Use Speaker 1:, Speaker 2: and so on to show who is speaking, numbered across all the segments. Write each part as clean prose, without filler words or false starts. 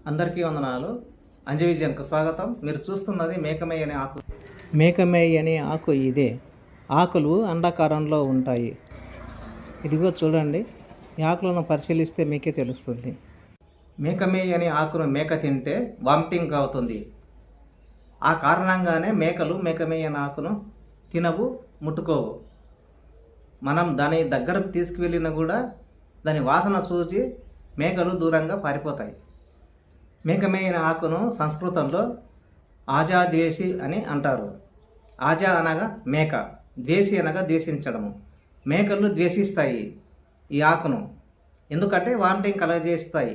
Speaker 1: అందరికీ వందనాలు. అంజవిజన్కు స్వాగతం. మీరు చూస్తున్నది మేకమేయి అనే ఆకు. మేకమేయి అనే ఆకు ఇదే. ఆకులు అండాకారంలో ఉంటాయి. ఇదిగో చూడండి, ఈ ఆకులను పరిశీలిస్తే మీకే తెలుస్తుంది. మేకమేయి అనే ఆకును మేక తింటే వామిటింగ్ అవుతుంది. ఆ కారణంగానే మేకలు మేకమేయి అనే ఆకును తినవు, ముట్టుకోవు. మనం దాని దగ్గరకు తీసుకువెళ్ళినా కూడా దాని వాసన చూసి మేకలు దూరంగా పారిపోతాయి. మేకమేయిన ఆకును సంస్కృతంలో ఆజా ద్వేషి అని అంటారు. ఆజా అనగా మేక, ద్వేషి అనగా ద్వేషించడము. మేకలు ద్వేషిస్తాయి ఈ ఆకును, ఎందుకంటే వామిటింగ్ కలగజేస్తాయి.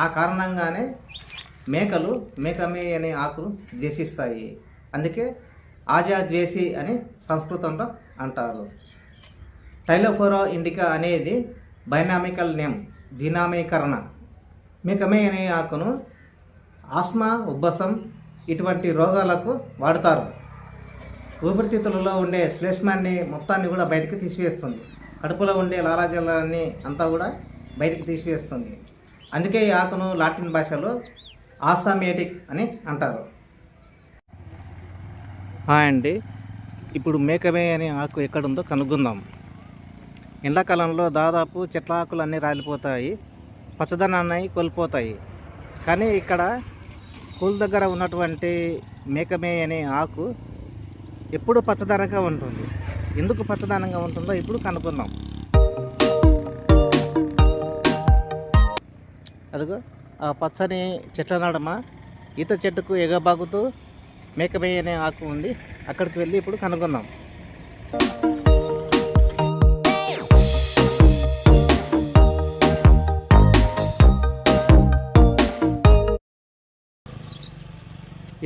Speaker 1: ఆ కారణంగానే మేకలు మేకమేయి అనే ఆకును ద్వేషిస్తాయి. అందుకే ఆజా ద్వేషి అని సంస్కృతంలో అంటారు. టైలోఫోరా ఇండికా అనేది బైనామికల్ నేమ్, ద్వినామీకరణ. మేకమేయి అనే ఆకును ఆస్మా, ఉబ్బసం ఇటువంటి రోగాలకు వాడతారు. ఊపిరితిత్తులలో ఉండే శ్లేష్మాన్ని మొత్తాన్ని కూడా బయటకు తీసివేస్తుంది. కడుపులో ఉండే లాలాజలాన్ని అంతా కూడా బయటకు తీసివేస్తుంది. అందుకే ఈ ఆకును లాటిన్ భాషలో ఆస్థమేటిక్ అని అంటారు. హాయ్ అండి, ఇప్పుడు మేకమేయి అనే ఆకు ఎక్కడుందో కనుగొందాం. ఎండాకాలంలో దాదాపు చెట్ల ఆకులు అన్నీ రాలిపోతాయి, పచ్చదనాన్ని కోల్పోతాయి. కానీ ఇక్కడ స్కూల్ దగ్గర ఉన్నటువంటి మేకమేయి అనే ఆకు ఎప్పుడు పచ్చదనంగా ఉంటుంది. ఎందుకు పచ్చదనంగా ఉంటుందో ఇప్పుడు కనుక్కుందాం. అదిగో ఆ పచ్చని చెట్ల నడుమ ఈత చెట్టుకు ఎగబాగుతూ మేకమేయి అనే ఆకు ఉంది. అక్కడికి వెళ్ళి ఇప్పుడు కనుక్కుందాం.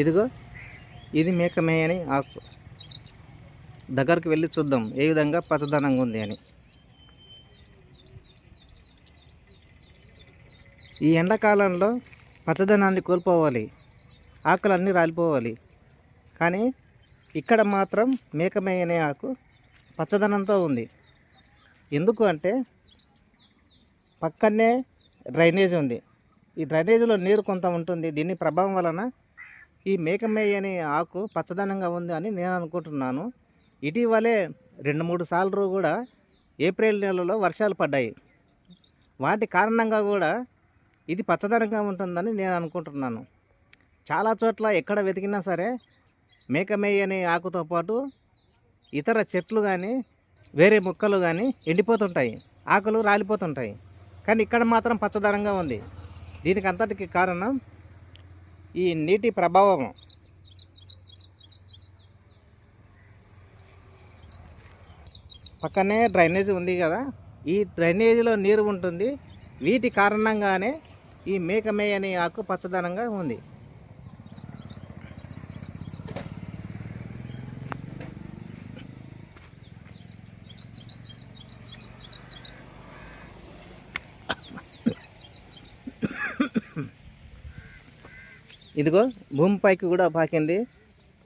Speaker 1: ఇదిగో ఇది మేకమేయి అనే ఆకు. దగ్గరికి వెళ్ళి చూద్దాం ఏ విధంగా పచ్చదనంగా ఉంది అని. ఈ ఎండాకాలంలో పచ్చదనాన్ని కోల్పోవాలి, ఆకులన్నీ రాలిపోవాలి. కానీ ఇక్కడ మాత్రం మేకమేయి అనే ఆకు పచ్చదనంతో ఉంది. ఎందుకు అంటే పక్కనే డ్రైనేజ్ ఉంది. ఈ డ్రైనేజీలో నీరు కొంత ఉంటుంది. దీని ప్రభావం వలన ఈ మేకమేయి అనే ఆకు పచ్చదనంగా ఉంది అని నేను అనుకుంటున్నాను. ఇటీవలే 2-3 సార్లు కూడా ఏప్రిల్ నెలలో వర్షాలు పడ్డాయి. వాటి కారణంగా కూడా ఇది పచ్చదనంగా ఉంటుందని నేను అనుకుంటున్నాను. చాలా చోట్ల ఎక్కడ వెతికినా సరే మేకమేయి అనే ఆకుతో పాటు ఇతర చెట్లు కానీ వేరే మొక్కలు కానీ ఎండిపోతుంటాయి, ఆకులు రాలిపోతుంటాయి. కానీ ఇక్కడ మాత్రం పచ్చదనంగా ఉంది. దీనికి అంతటికి కారణం ఈ నీటి ప్రభావం. పక్కనే డ్రైనేజీ ఉంది కదా, ఈ డ్రైనేజీలో నీరు ఉంటుంది. వీటి కారణంగానే ఈ మేకమేయి అనే ఆకు పచ్చదనంగా ఉంది. ఇదిగో భూమిపైకి కూడా పాకింది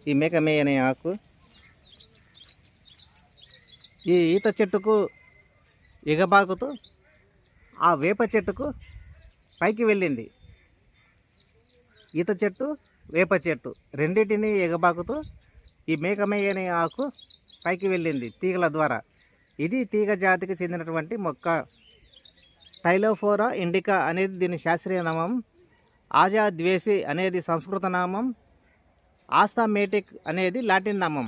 Speaker 1: ఈ మేకమేయి అనే ఆకు. ఈ ఈత చెట్టుకు ఎగబాకుతూ ఆ వేప చెట్టుకు పైకి వెళ్ళింది. ఈత చెట్టు, వేప చెట్టు రెండింటినీ ఎగబాకుతూ ఈ మేకమేయి అనే ఆకు పైకి వెళ్ళింది తీగల ద్వారా. ఇది తీగ జాతికి చెందినటువంటి మొక్క. టైలోఫోరా ఇండికా అనేది దీని శాస్త్రీయ నామం. ఆజా ద్వేషి అనేది సంస్కృత నామం. ఆస్థమేటిక్ అనేది లాటిన్ నామం.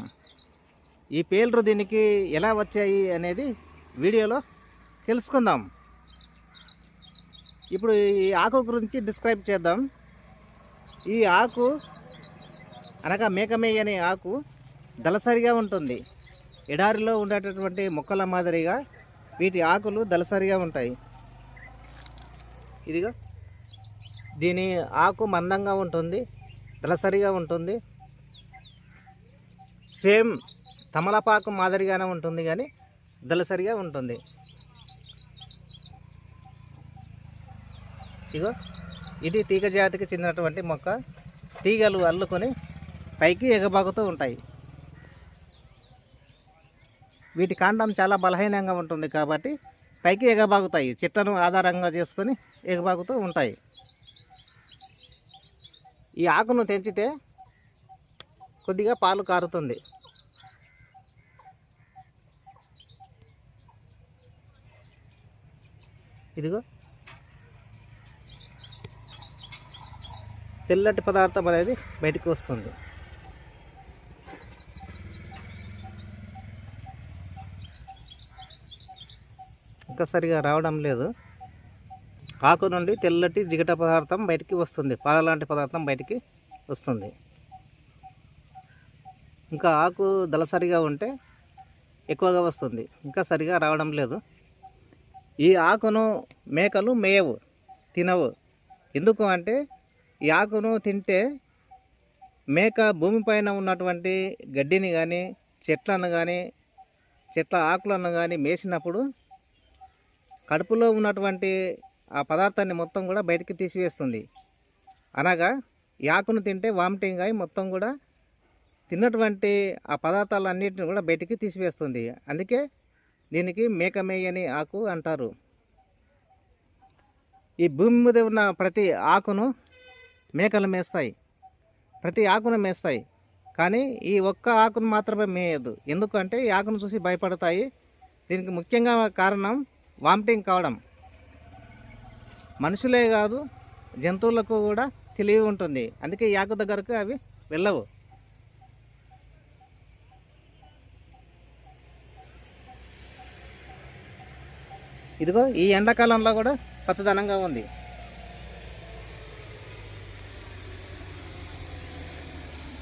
Speaker 1: ఈ పేర్లు దీనికి ఎలా వచ్చాయి అనేది వీడియోలో తెలుసుకుందాం. ఇప్పుడు ఈ ఆకు గురించి డిస్క్రైబ్ చేద్దాం. ఈ ఆకు అనగా మేకమేయి అనే ఆకు దళసరిగా ఉంటుంది. ఎడారిలో ఉండేటటువంటి మొక్కల మాదిరిగా వీటి ఆకులు దళసరిగా ఉంటాయి. ఇదిగో దీని ఆకు మందంగా ఉంటుంది, దళసరిగా ఉంటుంది. సేమ్ తమలపాకు మాదిరిగానే ఉంటుంది కానీ దళసరిగా ఉంటుంది. ఇగో ఇది తీగ జాతికి చెందినటువంటి మొక్క. తీగలు అల్లుకొని పైకి ఎగబాగుతూ ఉంటాయి. వీటి కాండం చాలా బలహీనంగా ఉంటుంది కాబట్టి పైకి ఎగబాగుతాయి. చెట్లను ఆధారంగా చేసుకొని ఎగబాగుతూ ఉంటాయి. ఈ ఆకును తెంచితే కొద్దిగా పాలు కారుతుంది. ఇదిగో తెల్లటి పదార్థం అనేది బయటికి వస్తుంది. ఇంకా సరిగా రావడం లేదు. ఆకు నుండి తెల్లటి జిగట పదార్థం బయటికి వస్తుంది, పాల లాంటి పదార్థం బయటికి వస్తుంది. ఇంకా ఆకు దళసరిగా ఉంటే ఎక్కువగా వస్తుంది, ఇంకా సరిగా రావడం లేదు. ఈ ఆకును మేకలు మేయవు, తినవు. ఎందుకు అంటే ఈ ఆకును తింటే మేక భూమిపైన ఉన్నటువంటి గడ్డిని కానీ చెట్లను కానీ చెట్ల ఆకులను కానీ మేసినప్పుడు కడుపులో ఉన్నటువంటి ఆ పదార్థాన్ని మొత్తం కూడా బయటికి తీసివేస్తుంది. అనగా ఈ ఆకును తింటే వామిటింగ్ అయి మొత్తం కూడా తిన్నటువంటి ఆ పదార్థాలన్నింటిని కూడా బయటికి తీసివేస్తుంది. అందుకే దీనికి మేక మేయని ఆకు అంటారు. ఈ భూమి మీద ఉన్న ప్రతి ఆకును మేకలు మేస్తాయి, ప్రతి ఆకును మేస్తాయి. కానీ ఈ ఒక్క ఆకును మాత్రమే మేయదు. ఎందుకంటే ఈ ఆకును చూసి భయపడతాయి. దీనికి ముఖ్యంగా కారణం వామిటింగ్ కావడం. మనుషులే కాదు, జంతువులకు కూడా తెలివి ఉంటుంది. అందుకే ఈ ఆకు దగ్గరకు అవి వెళ్ళవు. ఇదిగో ఈ ఎండాకాలంలో కూడా పచ్చదనంగా ఉంది.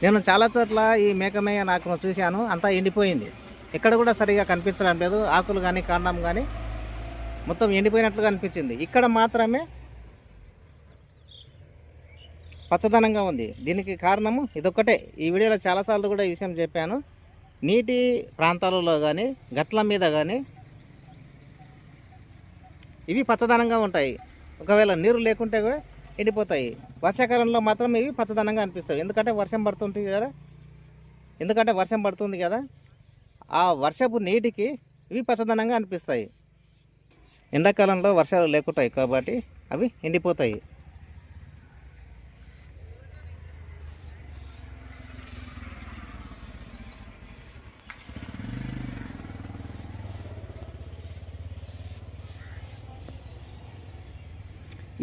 Speaker 1: నేను చాలా చోట్ల ఈ మేకమేయ ఆకును చూశాను, అంతా ఎండిపోయింది. ఎక్కడ కూడా సరిగా కనిపించడం లేదు. ఆకులు కానీ కాండం కానీ మొత్తం ఎండిపోయినట్లుగా అనిపించింది. ఇక్కడ మాత్రమే పచ్చదనంగా ఉంది. దీనికి కారణము ఇదొక్కటే. ఈ వీడియోలో చాలాసార్లు కూడా ఈ విషయం చెప్పాను. నీటి ప్రాంతాలలో కానీ గట్ల మీద కానీ ఇవి పచ్చదనంగా ఉంటాయి. ఒకవేళ నీరు లేకుంటే ఎండిపోతాయి. వర్షాకాలంలో మాత్రం ఇవి పచ్చదనంగా అనిపిస్తాయి. ఎందుకంటే వర్షం పడుతుంది కదా, ఆ వర్షపు నీటికి ఇవి పచ్చదనంగా అనిపిస్తాయి. ఎండాకాలంలో వర్షాలు లేకుంటాయి కాబట్టి అవి ఎండిపోతాయి.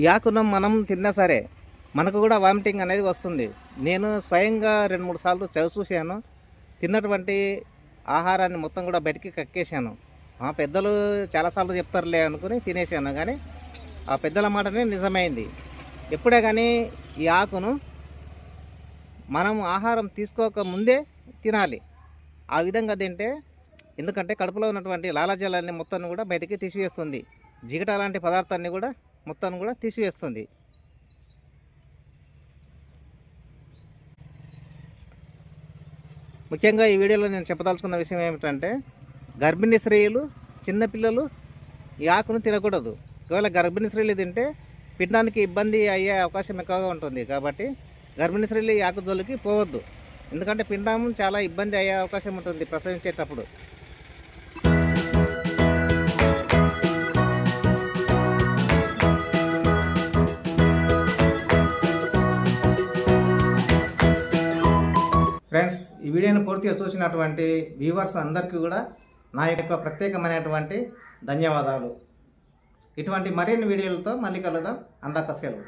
Speaker 1: ఈ ఆకును మనం తిన్నా సరే మనకు కూడా వామిటింగ్ అనేది వస్తుంది. నేను స్వయంగా 2-3 సార్లు చూశాను. తిన్నటువంటి ఆహారాన్ని మొత్తం కూడా బయటికి కక్కేశాను. పెద్దలు చాలాసార్లు చెప్తారులే అనుకుని తినేసాను. కానీ ఆ పెద్దల మాటనే నిజమైంది. ఎప్పుడే కానీ ఈ ఆకును మనం ఆహారం తీసుకోక ముందే తినాలి. ఆ విధంగా తింటే, ఎందుకంటే కడుపులో ఉన్నటువంటి లాలాజలాన్ని మొత్తాన్ని కూడా బయటికి తీసివేస్తుంది. జిగట లాంటి పదార్థాన్ని కూడా మొత్తాన్ని కూడా తీసివేస్తుంది. ముఖ్యంగా ఈ వీడియోలో నేను చెప్పదలుచుకున్న విషయం ఏమిటంటే, గర్భిణీ స్త్రీలు, చిన్నపిల్లలు ఈ ఆకును తినకూడదు. ఒకవేళ గర్భిణీ స్త్రీలు తింటే పిండానికి ఇబ్బంది అయ్యే అవకాశం ఎక్కువగా ఉంటుంది. కాబట్టి గర్భిణీ స్త్రీలు ఈ ఆకు జోలికి పోవద్దు. ఎందుకంటే పిండం చాలా ఇబ్బంది అయ్యే అవకాశం ఉంటుంది ప్రసవించేటప్పుడు. ఫ్రెండ్స్, ఈ వీడియోని పూర్తిగా చూసినటువంటి వ్యూవర్స్ అందరికీ కూడా నా యొక్క ప్రత్యేకమైనటువంటి ధన్యవాదాలు. ఇటువంటి మరిన్ని వీడియోలతో మళ్ళీ కలుద్దాం. అందాక సెలవు.